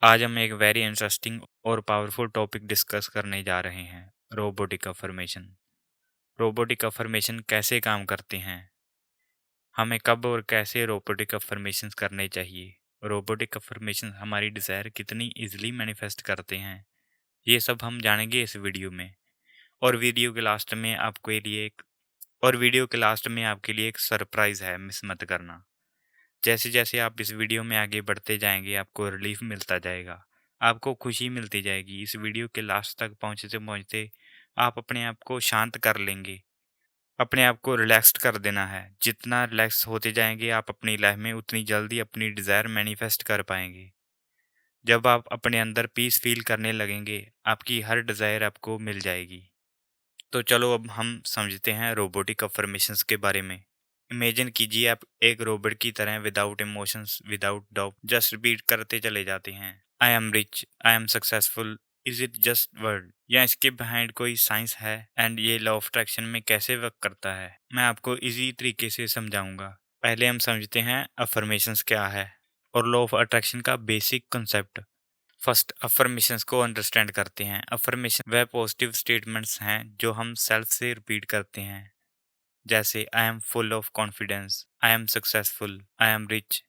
आज हम एक वेरी इंटरेस्टिंग और पावरफुल टॉपिक डिस्कस करने जा रहे हैं। Robotic affirmation. रोबोटिक अफर्मेशन कैसे काम करते हैं, हमें कब और कैसे रोबोटिक अफर्मेशन करने चाहिए, रोबोटिक अफर्मेशन हमारी डिज़ायर कितनी इजीली मैनिफेस्ट करते हैं, ये सब हम जानेंगे इस वीडियो में। और वीडियो के लास्ट में आपके लिए एक सरप्राइज है, मिस मत करना। जैसे जैसे आप इस वीडियो में आगे बढ़ते जाएंगे आपको रिलीफ मिलता जाएगा, आपको खुशी मिलती जाएगी। इस वीडियो के लास्ट तक पहुंचते पहुंचते आप अपने आप को शांत कर लेंगे, अपने आप को रिलैक्स्ड कर देना है। जितना रिलैक्स होते जाएंगे आप अपनी लाइफ में, उतनी जल्दी अपनी डिज़ायर मैनिफेस्ट कर पाएंगे। जब आप अपने अंदर पीस फील करने लगेंगे, आपकी हर डिज़ायर आपको मिल जाएगी। तो चलो अब हम समझते हैं रोबोटिक अफर्मेशंस के बारे में। इमेजिन कीजिए आप एक रोबोट की तरह, without emotions, without doubt, just repeat करते चले जाते हैं। I am rich, I am successful, is it just word, या इसके बिहाइंड कोई साइंस है? एंड ये लॉ ऑफ अट्रैक्शन में कैसे वर्क करता है, मैं आपको इजी तरीके से समझाऊंगा। पहले हम समझते हैं अफर्मेशंस क्या है और लॉ ऑफ अट्रैक्शन का बेसिक कंसेप्ट। फर्स्ट अफर्मेशंस को अंडरस्टैंड करते हैं। अफर्मेशन वह पॉजिटिव स्टेटमेंट्स हैं जो हम सेल्फ से रिपीट करते हैं, जैसे I am full of confidence, I am successful, I am rich.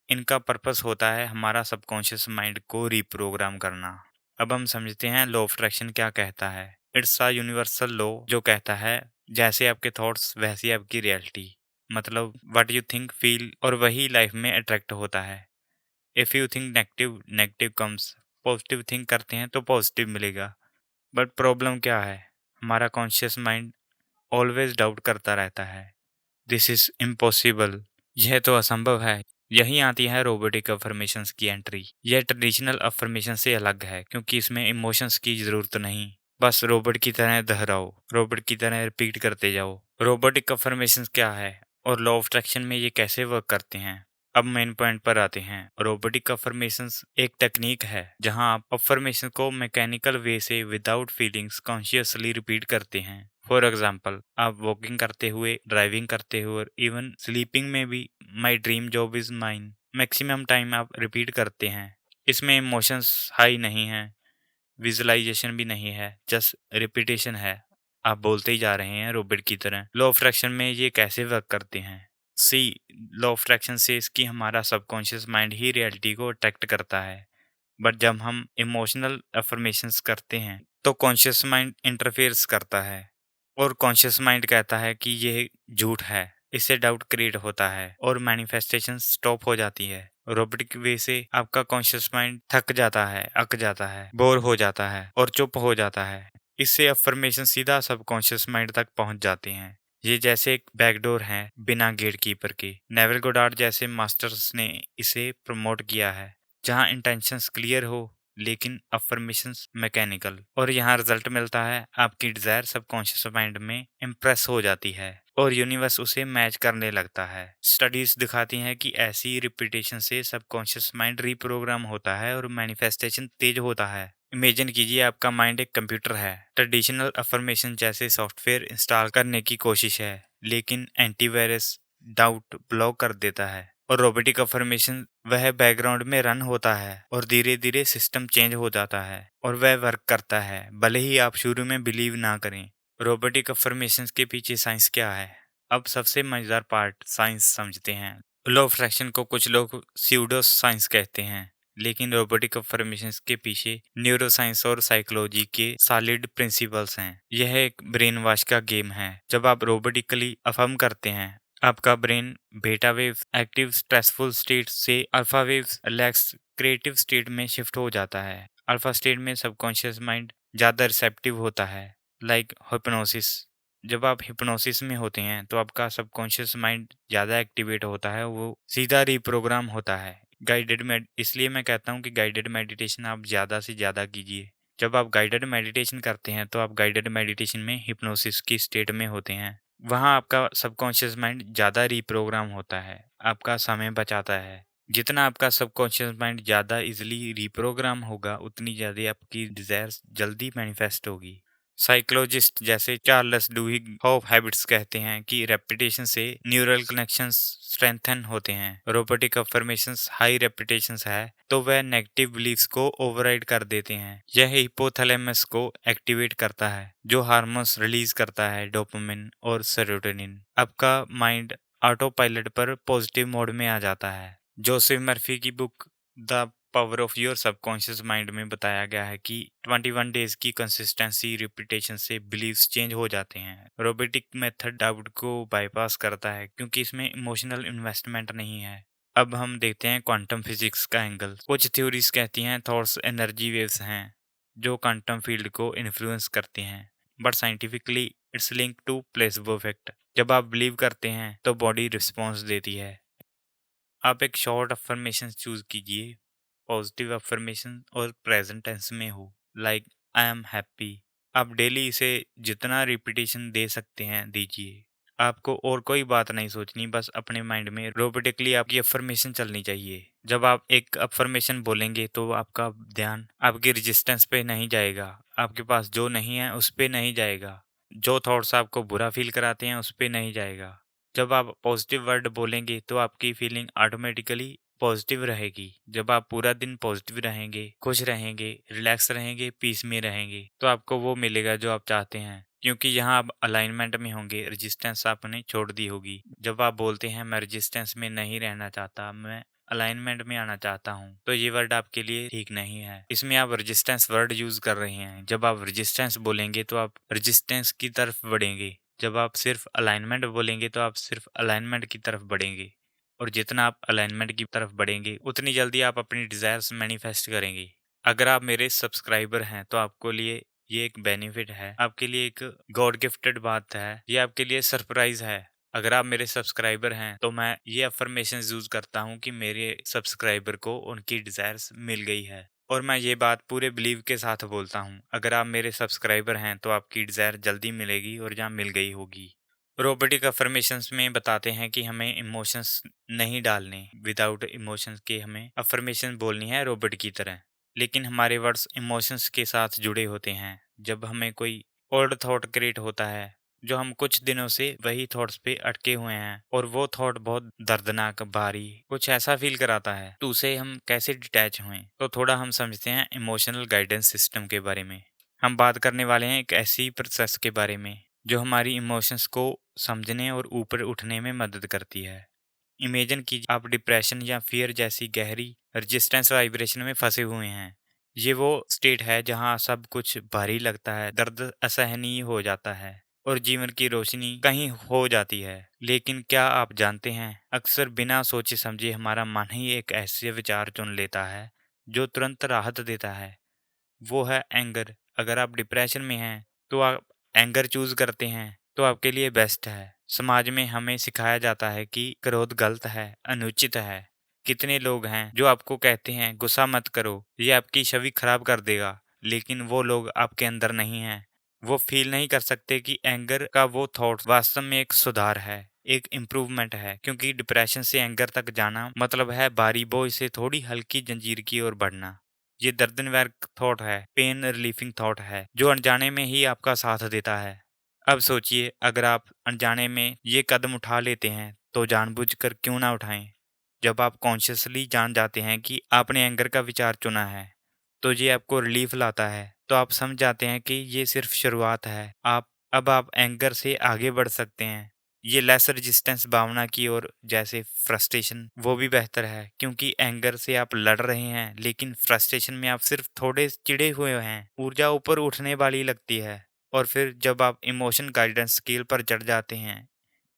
इनका पर्पस होता है हमारा सबकॉन्शियस माइंड को रिप्रोग्राम करना। अब हम समझते हैं लॉ ऑफ अट्रैक्शन क्या कहता है। इट्स अ यूनिवर्सल लॉ जो कहता है जैसे आपके थॉट्स वैसी आपकी रियलिटी। मतलब व्हाट यू थिंक फील और वही लाइफ में अट्रैक्ट होता है। If you think negative, negative comes. Positive think करते हैं तो पॉजिटिव मिलेगा। बट प्रॉब्लम क्या है, हमारा कॉन्शियस माइंड ऑलवेज डाउट करता रहता है। दिस इज इम्पॉसिबल, यह तो असंभव है। यहीं आती है रोबोटिक अफर्मेशंस की एंट्री। यह ट्रेडिशनल अफर्मेशन से अलग है क्योंकि इसमें इमोशंस की जरूरत नहीं। बस रोबोट की तरह दोहराओ, रोबोट की तरह रिपीट करते जाओ। रोबोटिक अफर्मेशंस क्या है और लॉ ऑफ अट्रैक्शन में ये कैसे वर्क करते हैं। अब मेन पॉइंट पर आते हैं। रोबोटिक अफर्मेशंस एक टेक्निक है जहां आप अफर्मेशन को मैकेनिकल वे से विदाउट फीलिंग्स कॉन्शियसली रिपीट करते हैं। फॉर एग्जाम्पल, आप वॉकिंग करते हुए, ड्राइविंग करते हुए और इवन स्लीपिंग में भी my dream job is mine maximum time आप रिपीट करते हैं। इसमें इमोशंस हाई नहीं है, विजुअलाइजेशन भी नहीं है, जस्ट रिपीटेशन है। आप बोलते ही जा रहे हैं रोबोट की तरह। लॉ ऑफ अट्रैक्शन में ये कैसे वर्क करते हैं। सी, लॉ ऑफ अट्रैक्शन से इसकी हमारा सबकॉन्शियस माइंड ही रियलिटी को अट्रैक्ट करता है। बट जब हम इमोशनल अफर्मेशंस करते हैं तो कॉन्शियस माइंड इंटरफेयर्स करता है और कॉन्शियस माइंड कहता है कि यह झूठ है। इससे डाउट क्रिएट होता है और मैनिफेस्टेशन स्टॉप हो जाती है। रोबोटिक वे से आपका कॉन्शियस माइंड थक जाता है, अक जाता है, बोर हो जाता है और चुप हो जाता है। इससे अफर्मेशन सीधा सबकॉन्शियस माइंड तक पहुंच जाते हैं। ये जैसे एक बैकडोर है बिना गेट कीपर के। नेविल गोडार्ड जैसे मास्टर्स ने इसे प्रमोट किया है, जहां इंटेंशंस क्लियर हो लेकिन अफर्मेशंस मैकेनिकल, और यहाँ रिजल्ट मिलता है। आपकी डिजायर सबकॉन्शियस माइंड में इम्प्रेस हो जाती है और यूनिवर्स उसे मैच करने लगता है। स्टडीज दिखाती हैं कि ऐसी रिपीटेशन से सबकॉन्शियस माइंड रीप्रोग्राम होता है और मैनिफेस्टेशन तेज होता है। इमेजिन कीजिए आपका माइंड एक कंप्यूटर है। ट्रेडिशनल अफर्मेशन जैसे सॉफ्टवेयर इंस्टॉल करने की कोशिश है, लेकिन एंटीवायरस डाउट ब्लॉक कर देता है। और रोबोटिक अफर्मेशन वह बैकग्राउंड में रन होता है और धीरे धीरे सिस्टम चेंज हो जाता है और वह वर्क करता है, भले ही आप शुरू में बिलीव ना करें। रोबोटिक अफर्मेशंस के पीछे साइंस क्या है। अब सबसे मजेदार पार्ट, साइंस समझते हैं। लॉ ऑफ अट्रैक्शन को कुछ लोग स्यूडो साइंस कहते हैं, लेकिन रोबोटिक अफर्मेशंस के पीछे न्यूरो साइंस और साइकोलॉजी के सॉलिड प्रिंसिपल्स हैं। यह एक ब्रेन वॉश का गेम है। जब आप रोबोटिकली अफर्म करते हैं, आपका brain beta wave active stressful state से alpha wave relax creative state में शिफ्ट हो जाता है। अल्फा स्टेट में सबकॉन्शियस माइंड ज़्यादा रिसेप्टिव होता है, लाइक हिप्नोसिस। जब आप हिप्नोसिस में होते हैं तो आपका सबकॉन्शियस माइंड ज़्यादा एक्टिवेट होता है, वो सीधा रिप्रोग्राम होता है। इसलिए मैं कहता हूँ कि गाइडेड मेडिटेशन आप ज़्यादा से ज़्यादा कीजिए। जब आप गाइडेड मेडिटेशन करते हैं तो आप गाइडेड मेडिटेशन में हिप्नोसिस की स्टेट में होते हैं। वहाँ आपका सबकॉन्शियस माइंड ज़्यादा रिप्रोग्राम होता है, आपका समय बचाता है। जितना आपका सबकॉन्शियस माइंड ज़्यादा इजीली रिप्रोग्राम होगा, उतनी ज़्यादा आपकी डिज़ायर्स जल्दी मैनिफेस्ट होगी। साइकोलॉजिस्ट जैसे चार्ल्स डुहिग हॉफ हैबिट्स कहते हैं कि रेपिटेशन से न्यूरल कनेक्शंस स्ट्रेंथन होते हैं। रोबोटिक अफर्मेशंस हाई रेपिटेशंस है तो वह नेगेटिव बिलीफ्स को ओवरराइड कर देते हैं। यह हिपोथैलेमस को एक्टिवेट करता है जो हार्मोन्स रिलीज करता है, डोपामिन और सेरोटोनिन। आपका माइंड ऑटो पायलट पर पॉजिटिव मोड में आ जाता है। जोसेफ मर्फी की book the power of your subconscious mind में बताया गया है कि 21 डेज की कंसिस्टेंसी रिपीटेशन से बिलीव्स चेंज हो जाते हैं। रोबोटिक मेथड डाउट को बाईपास करता है क्योंकि इसमें इमोशनल इन्वेस्टमेंट नहीं है। अब हम देखते हैं क्वांटम फिजिक्स का एंगल। कुछ थ्योरीज कहती हैं थॉट्स एनर्जी वेव्स हैं जो क्वांटम फील्ड को इन्फ्लुएंस करती हैं, but scientifically it's link to placebo effect. जब आप बिलीव करते हैं तो बॉडी रिस्पॉन्स देती है। आप एक शॉर्ट अफर्मेशन चूज कीजिए, पॉजिटिव अफर्मेशन और प्रेजेंट टेंस में हो, लाइक आई एम हैप्पी। आप डेली इसे जितना रिपीटेशन दे सकते हैं दीजिए। आपको और कोई बात नहीं सोचनी, बस अपने माइंड में रोबोटिकली आपकी अफर्मेशन चलनी चाहिए। जब आप एक अफर्मेशन बोलेंगे तो आपका ध्यान आपकी रेजिस्टेंस पे नहीं जाएगा, आपके पास जो नहीं है उस पे नहीं जाएगा, जो थॉट्स आपको बुरा फील कराते हैं उस पे नहीं जाएगा। जब आप पॉजिटिव वर्ड बोलेंगे तो आपकी फीलिंग ऑटोमेटिकली पॉजिटिव रहेगी। जब आप पूरा दिन पॉजिटिव रहेंगे, खुश रहेंगे, रिलैक्स रहेंगे, पीस में रहेंगे, तो आपको वो मिलेगा जो आप चाहते हैं, क्योंकि यहाँ आप अलाइनमेंट में होंगे। रेजिस्टेंस आपने छोड़ दी होगी। जब आप बोलते हैं मैं रेजिस्टेंस में नहीं रहना चाहता, मैं अलाइनमेंट में आना चाहता हूँ, तो ये वर्ड आपके लिए ठीक नहीं है। इसमें आप रेजिस्टेंस वर्ड यूज कर रहे हैं। जब आप रेजिस्टेंस बोलेंगे तो आप रेजिस्टेंस की तरफ बढ़ेंगे। जब आप सिर्फ अलाइनमेंट बोलेंगे तो आप सिर्फ अलाइनमेंट की तरफ बढ़ेंगे। और जितना आप अलाइनमेंट की तरफ बढ़ेंगे उतनी जल्दी आप अपनी डिजायर्स मैनिफेस्ट करेंगे। अगर आप मेरे सब्सक्राइबर हैं तो आपको लिए ये एक बेनिफिट है, आपके लिए एक गॉड गिफ्टेड बात है, ये आपके लिए सरप्राइज है। अगर आप मेरे सब्सक्राइबर हैं तो मैं ये अफर्मेशन यूज करता हूँ कि मेरे सब्सक्राइबर को उनकी डिजायर्स मिल गई है, और मैं ये बात पूरे बिलीव के साथ बोलता हूँ। अगर आप मेरे सब्सक्राइबर हैं तो आपकी डिजायर जल्दी मिलेगी और जहाँ मिल गई होगी। रोबोटिक अफर्मेशंस में बताते हैं कि हमें इमोशंस नहीं डालने, विदाउट इमोशंस के हमें अफर्मेशन बोलनी है रोबोट की तरह। लेकिन हमारे वर्ड्स इमोशंस के साथ जुड़े होते हैं। जब हमें कोई ओल्ड थॉट क्रिएट होता है, जो हम कुछ दिनों से वही थॉट्स पे अटके हुए हैं, और वो थॉट बहुत दर्दनाक, भारी, कुछ ऐसा फील कराता है, तो उसे हम कैसे डिटैच हुए, तो थोड़ा हम समझते हैं इमोशनल गाइडेंस सिस्टम के बारे में। हम बात करने वाले हैं एक ऐसी प्रोसेस के बारे में जो हमारी इमोशंस को समझने और ऊपर उठने में मदद करती है। इमेजिन कीजिए आप डिप्रेशन या फियर जैसी गहरी रेजिस्टेंस वाइब्रेशन में फंसे हुए हैं। ये वो स्टेट है जहाँ सब कुछ भारी लगता है, दर्द असहनीय हो जाता है और जीवन की रोशनी कहीं हो जाती है। लेकिन क्या आप जानते हैं, अक्सर बिना सोचे समझे हमारा मन ही एक ऐसे विचार चुन लेता है जो तुरंत राहत देता है। वो है एंगर। अगर आप डिप्रेशन में हैं तो आप एंगर चूज करते हैं तो आपके लिए बेस्ट है। समाज में हमें सिखाया जाता है कि क्रोध गलत है, अनुचित है। कितने लोग हैं जो आपको कहते हैं गुस्सा मत करो, ये आपकी छवि खराब कर देगा, लेकिन वो लोग आपके अंदर नहीं हैं। वो फील नहीं कर सकते कि एंगर का वो थॉट वास्तव में एक सुधार है, एक इम्प्रूवमेंट है, क्योंकि डिप्रेशन से एंगर तक जाना मतलब है भारी बोझ से थोड़ी हल्की जंजीर की ओर बढ़ना। ये दर्दनाक थॉट है, पेन रिलीफिंग थॉट है, जो अनजाने में ही आपका साथ देता है। अब सोचिए, अगर आप अनजाने में ये कदम उठा लेते हैं तो जानबूझकर क्यों ना उठाएं। जब आप कॉन्शियसली जान जाते हैं कि आपने एंगर का विचार चुना है तो ये आपको रिलीफ लाता है। तो आप समझ जाते हैं कि ये सिर्फ शुरुआत है। आप एंगर से आगे बढ़ सकते हैं। ये लेस रेजिस्टेंस भावना की ओर, जैसे फ्रस्ट्रेशन, वो भी बेहतर है, क्योंकि एंगर से आप लड़ रहे हैं, लेकिन फ्रस्ट्रेशन में आप सिर्फ थोड़े चिढ़े हुए हैं। ऊर्जा ऊपर उठने वाली लगती है। और फिर जब आप इमोशन गाइडेंस स्केल पर चढ़ जाते हैं,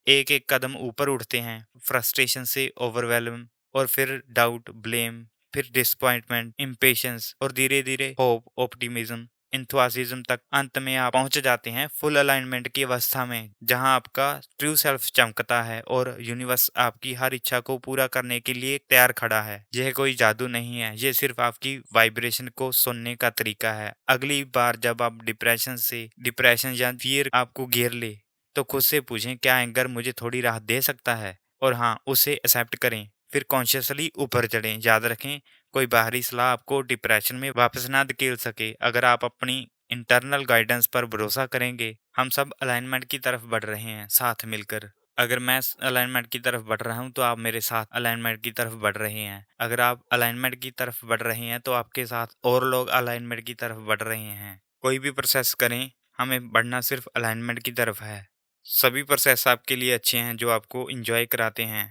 एक एक कदम ऊपर उठते हैं, फ्रस्ट्रेशन से ओवरवेलम, और फिर डाउट, ब्लेम, फिर डिसअपॉइंटमेंट, इम्पेशंस, और धीरे धीरे होप, ऑप्टिमिज्म, इंथुसिज्म तक अंत में आप पहुंच जाते हैं फुल अलाइनमेंट की अवस्था में, जहां आपका ट्रू सेल्फ चमकता है और यूनिवर्स आपकी हर इच्छा को पूरा करने के लिए तैयार खड़ा है। यह कोई जादू नहीं है, यह सिर्फ आपकी वाइब्रेशन को सुनने का तरीका है। अगली बार जब आप डिप्रेशन या फियर आपको घेर ले, तो खुद से पूछें क्या एंगर मुझे थोड़ी राहत दे सकता है, और हाँ, उसे एक्सेप्ट करें। फिर कॉन्शियसली ऊपर चढ़ें। याद रखें, कोई बाहरी सलाह आपको डिप्रेशन में वापस ना धकेल सके। अगर आप अपनी इंटरनल गाइडेंस पर भरोसा करेंगे, हम सब अलाइनमेंट की तरफ बढ़ रहे हैं साथ मिलकर। अगर मैं अलाइनमेंट की तरफ बढ़ रहा हूं तो आप मेरे साथ अलाइनमेंट की तरफ बढ़ रहे हैं। अगर आप अलाइनमेंट की तरफ बढ़ रहे हैं तो आपके साथ और लोग अलाइनमेंट की तरफ बढ़ रहे हैं। कोई भी प्रोसेस करें, हमें बढ़ना सिर्फ अलाइनमेंट की तरफ है। सभी प्रोसेस आपके लिए अच्छे हैं जो आपको इंजॉय कराते हैं,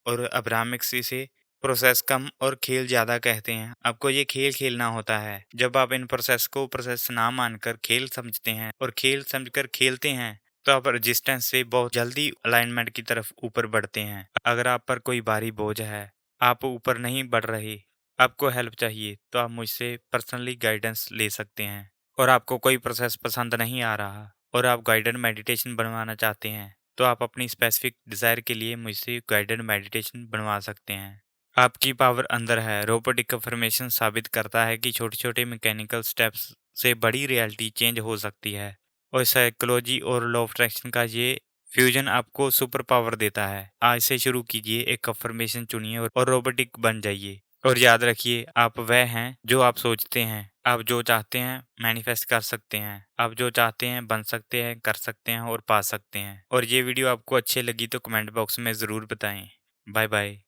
और अब्राहमिक्स इसे प्रोसेस कम और खेल ज़्यादा कहते हैं। आपको ये खेल खेलना होता है। जब आप इन प्रोसेस को प्रोसेस ना मानकर खेल समझते हैं और खेल समझकर खेलते हैं, तो आप रेजिस्टेंस से बहुत जल्दी अलाइनमेंट की तरफ ऊपर बढ़ते हैं। अगर आप पर कोई भारी बोझ है, आप ऊपर नहीं बढ़ रहे, आपको हेल्प चाहिए, तो आप मुझसे पर्सनली गाइडेंस ले सकते हैं। और आपको कोई प्रोसेस पसंद नहीं आ रहा और आप गाइडेड मेडिटेशन बनवाना चाहते हैं, तो आप अपनी स्पेसिफिक डिज़ायर के लिए मुझसे गाइडेड मेडिटेशन बनवा सकते हैं। आपकी पावर अंदर है। रोबोटिक अफर्मेशन साबित करता है कि छोटे छोटे मैकेनिकल स्टेप्स से बड़ी रियलिटी चेंज हो सकती है, और साइकोलॉजी और लॉ ऑफ अट्रैक्शन का ये फ्यूजन आपको सुपर पावर देता है। आज से शुरू कीजिए, एक अफर्मेशन चुनिए और रोबोटिक बन जाइए। और याद रखिए, आप वह हैं जो आप सोचते हैं। आप जो चाहते हैं मैनिफेस्ट कर सकते हैं। आप जो चाहते हैं बन सकते हैं, कर सकते हैं और पा सकते हैं। और ये वीडियो आपको अच्छी लगी तो कमेंट बॉक्स में ज़रूर बताएं। Bye bye.